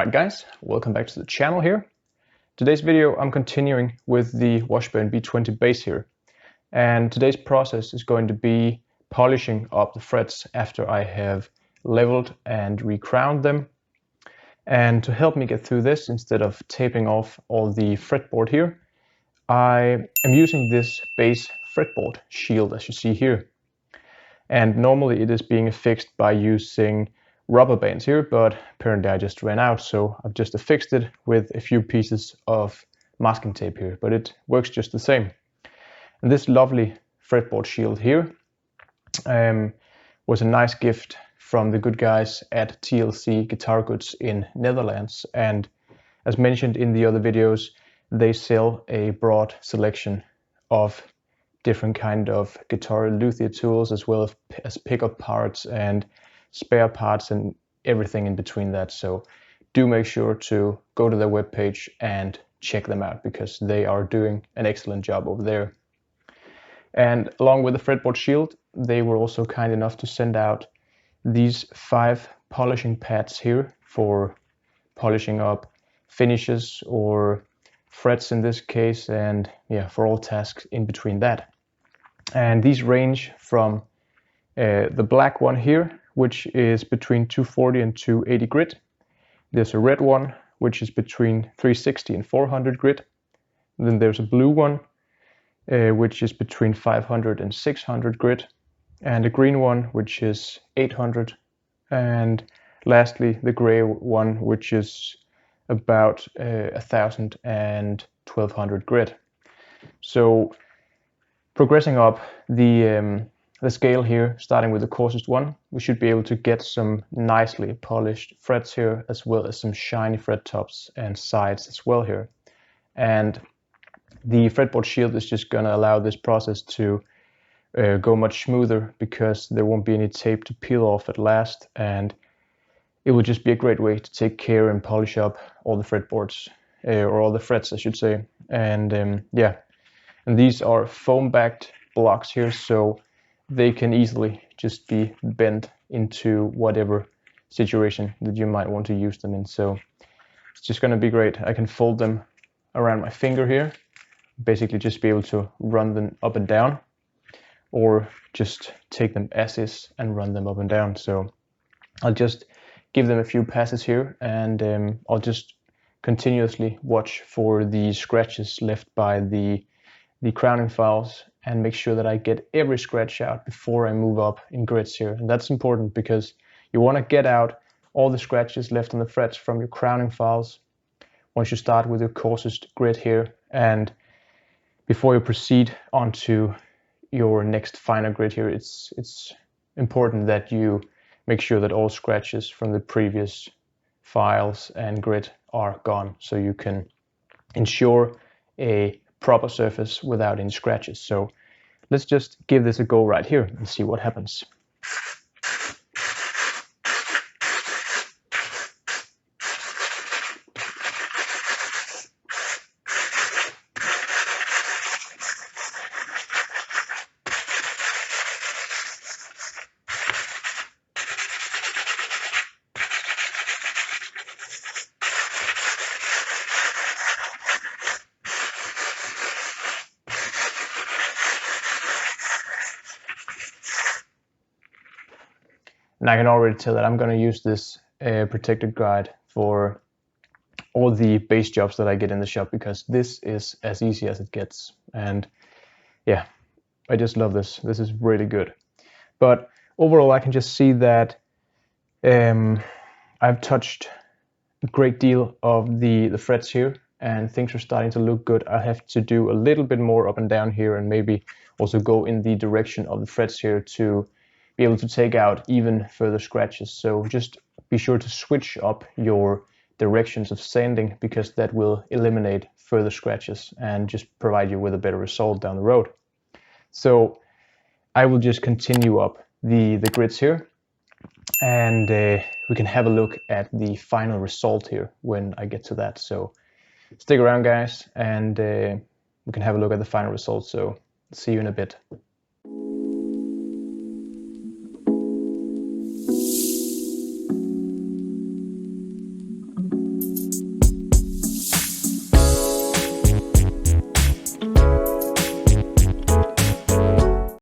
Alright guys, welcome back to the channel here. Today's video I'm continuing with the Washburn B-20 base here. And today's process is going to be polishing up the frets after I have leveled and recrowned them. And to help me get through this, instead of taping off all the fretboard here, I am using this base fretboard shield as you see here. And normally it is being affixed by using rubber bands here, but apparently I just ran out, so I've just affixed it with a few pieces of masking tape here, but it works just the same. And this lovely fretboard shield here was a nice gift from the good guys at TLC Guitar Goods in Netherlands, and as mentioned in the other videos, they sell a broad selection of different kind of guitar luthier tools, as well as pickup parts and spare parts and everything in between that. So do make sure to go to their webpage and check them out, because they are doing an excellent job over there. And along with the fretboard shield, they were also kind enough to send out these 5 polishing pads here for polishing up finishes or frets in this case, and yeah, for all tasks in between that. And these range from the black one here, which is between 240 and 280 grit. There's a red one, which is between 360 and 400 grit. And then there's a blue one, which is between 500 and 600 grit. And a green one, which is 800. And lastly, the gray one, which is about 1000 and 1200 grit. So progressing up the scale here, starting with the coarsest one, we should be able to get some nicely polished frets here, as well as some shiny fret tops and sides as well here. And the fretboard shield is just going to allow this process to go much smoother, because there won't be any tape to peel off at last, and it will just be a great way to take care and polish up all the fretboards, or all the frets I should say. And yeah, and these are foam backed blocks here, so they can easily just be bent into whatever situation that you might want to use them in. So it's just going to be great. I can fold them around my finger here, basically just be able to run them up and down, or just take them as is and run them up and down. So I'll just give them a few passes here, and I'll just continuously watch for the scratches left by the crowning files, and make sure that I get every scratch out before I move up in grits here. And that's important, because you want to get out all the scratches left on the frets from your crowning files once you start with your coarsest grit here, and before you proceed onto your next finer grit here, it's important that you make sure that all scratches from the previous files and grit are gone, so you can ensure a proper surface without any scratches. So let's just give this a go right here and see what happens. And I can already tell that I'm going to use this protected guide for all the base jobs that I get in the shop, because this is as easy as it gets. And yeah, I just love this. This is really good. But overall, I can just see that I've touched a great deal of the frets here, and things are starting to look good. I have to do a little bit more up and down here, and maybe also go in the direction of the frets here to be able to take out even further scratches. So just be sure to switch up your directions of sanding, because that will eliminate further scratches and just provide you with a better result down the road. So I will just continue up the grits here, and we can have a look at the final result here when I get to that. So stick around guys, and we can have a look at the final result. So see you in a bit.